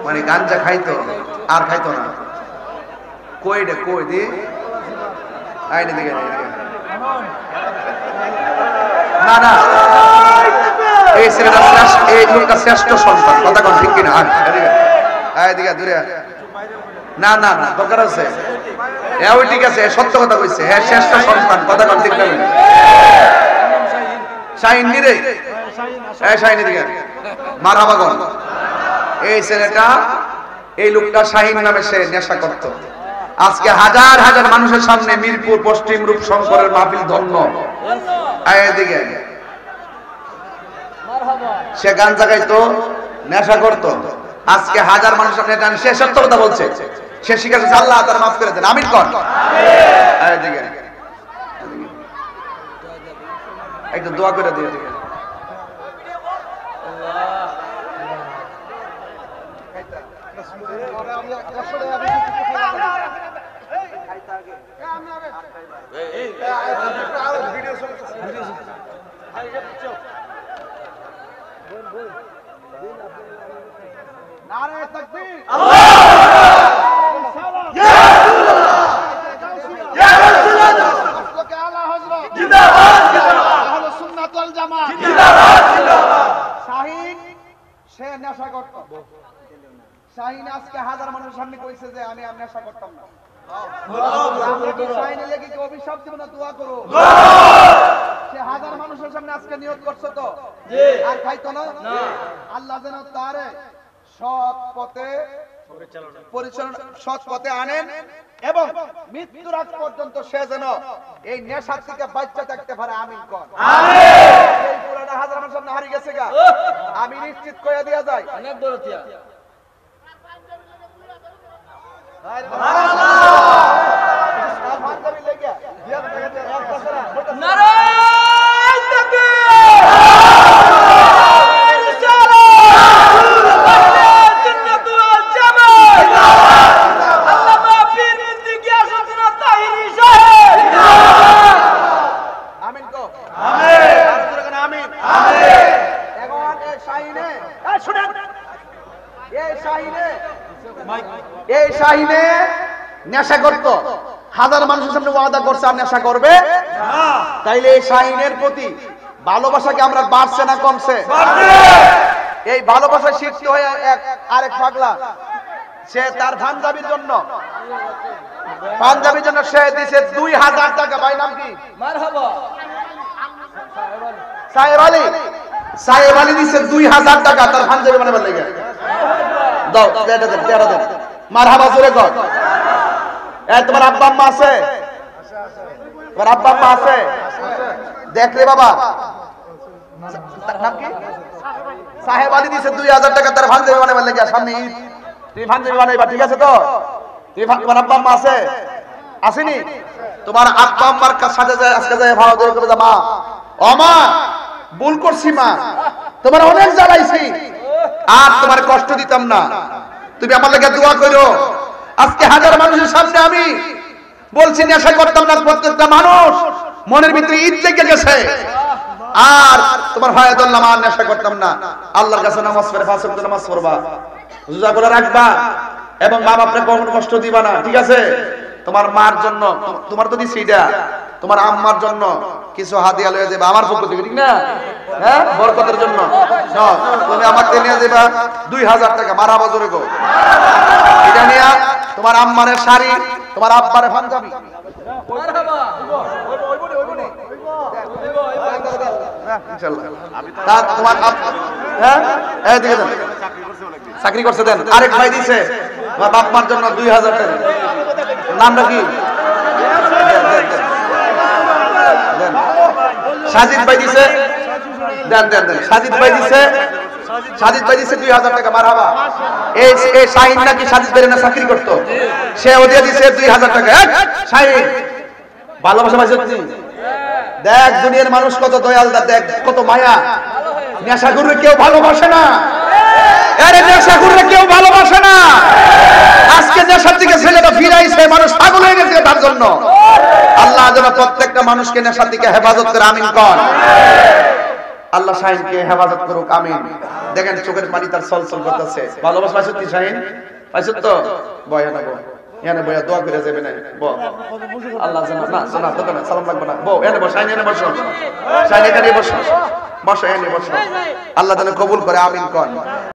মানে গাঞ্জা খাইতো আর খাইতো না। কই রে কই দি আইনে দিকে না না, এই ছেলেটা শ্রেষ্ঠ, এই লোকটা শ্রেষ্ঠ সন্তান। কথা কোন ঠিক কিনা? এদিকে দূরে না না না, দরকার আছে। হ্যাঁ ওই ঠিক আছে, সত্য কথা কইছে। হ্যাঁ শ্রেষ্ঠ সন্তান। কথা কোন ঠিক না? শাহিন নি রে, এই শাহিন দিকে মারহাবা কোন। এই ছেলেটা, এই লোকটা শাহিন নামে সে নেশা করত। আজকে হাজার হাজার মানুষের সামনে মিরপুর পশ্চিম রূপশঙ্করের মাহফিল ধন্য। এদিকে সে গাঞ্জা খাইতো, নেশা করতো। আজকে হাজার মানুষের সামনে সে সত্য কথা বলছে। সে স্বীকার করছে, আল্লাহ তার মাফ করে দেন। আমিন কর। এদিকে একটু দোয়া করে দিও। নারে তাকবীর, শাহিন সে নেশা করত। শাহিন আজকে হাজার মানুষের সামনে কইছে যে আমি নেশা করতাম না। শাহিনের লেগে কি অভিশাপ দিব না? দোয়া করো। সে হাজার মানুষের সামনে আজকে নিয়ত করছে তো আর খাইতো না। আল্লাহ যেন তারে সৎ পথে পরিচালনা, সৎ পথে আনেন এবং মৃত্যুর আগ পর্যন্ত সে যেন এই নেশার থেকে বাঁচা থাকতে পারে। আমিন কর। এই পুরাটা হাজার মানুষের সামনে হারিয়ে গেছে গা, আমি নিশ্চিত করে দেয়া যায়। অনেক বড় তিয়া এই শাহিনে নেশা করত। হাজার মানুষের সামনে ওয়াদা করছে আর নেশা করবে না। তাইলে এই শাহিনের প্রতি ভালোবাসা কি আমরা বাড়ছে না কমছে? এই ভালোবাসা শিখতে হয়ে আরেক পাগলা, সে তার পাঞ্জাবির জন্য সে দিছে 2000 টাকা। ভাই নাম কি? মারহাবা সাহেব আলী। সাহেব আলী দিছে 2000 টাকা তার পাঞ্জাবি বানাবার লাগে। দাও দেন দেন মারহাবা জোরে কর। তোমার আব্বা আম্মা আছে? তোমার আব্বা আম্মা আছে? দেখলে বাবা নাম কি? সাহেব আলী দিছে 2000 টাকা তার পাঞ্জাবি বানাবার লাগে। সামনে ঈদ, তুমি পাঞ্জাবি বানাইবা, ঠিক আছে তো? তোমার আব্বা আম্মা আছে? আসেনি? তোমার আব্বা আম্মার সাথে যায় আজকে যায় ভালো করে বলে, মা ও মা ভুল করছি মা, তোমার অনেক জ্বালাইছি, আর তোমার কষ্ট দিতাম না, তুমি আমার লাগে দোয়া করো। আজকে হাজার মানুষের সামনে আমি বলছি নেশা করতাম না। প্রত্যেকটা মানুষ মনের ভিতরে ঈদ লেগে গেছে। আর তোমার ভাইয়া বললাম আর নেশা করতাম না। আল্লাহর কাছে নামাজ পড়ে 5 ওয়াক্ত নামাজ পড়বা, রোজা করে রাখবা এবং মা বাপকে কখনো কষ্ট দিবা না, ঠিক আছে? তোমার মার জন্য, তোমার তো দিছি এটা, তোমার আম্মার জন্য কিছু হাদিয়া লয়ে যাবে আমার পক্ষ থেকে, ঠিক না? হ্যাঁ, বরকতের জন্য তুমি আমাকে নিয়ে যাবা 2000 টাকা। মারহাবা জোরে গো। এটা নিয়ে তোমার আম্মারের শাড়ি, তোমার আব্বারে পাঞ্জাবি। মারহাবা ইনশাআল্লাহ। তার তোমার হ্যাঁ এই দিকে দেন, চাকরি করছে দেন। আরেক ভাই দিছে তোমার বাপ মার জন্য 2000 টাকা। নামটা কি? সাজিদ ভাই দিছে, দেন দেন দেন। সাজিদ ভাই দিছে, সাজিদ ভাই দিছে 2000 টাকা। মারহাবা। এই শাহিন নাকি সাজিদ ভাই না চাকরি করতো, সে ওদিকে দিছে 2000 টাকা। শাহিন ভালোবাসা পাইছ তুই? দেখ দুনিয়ার মানুষ কত দয়াল, দেখ কত মায়া। নেশাখোররে কেউ ভালোবাসে না, আরে নেশাখোররে কেউ ভালোবাসে না। আজকে নেশার দিকে ছেলেটা ফিরাইছে, মানুষ পাগল হয়ে গেছে তার জন্য। আল্লাহ যেন প্রত্যেকটা মানুষকে নেশার দিকে হেফাজত করে। আমিন কর। আল্লাহ শাহিনকে হেফাজত করুক। আমিন। দেখেন চোখের পানি তার ছলছল করতেছে। ভালোবাসা পাইছো তুই শাহিন? পাইছো তো? বয় না বো, এনে বয়া দোয়া করে যাবে না। বো আল্লাহ জানা না শোনা তো না, সালাম লাগবে না। বো এনে বস, শাহিন এনে বসো, শাহিন এখানে বসো, বসো এনে বসো। আল্লাহ যেন কবুল করে, আমিন কোন।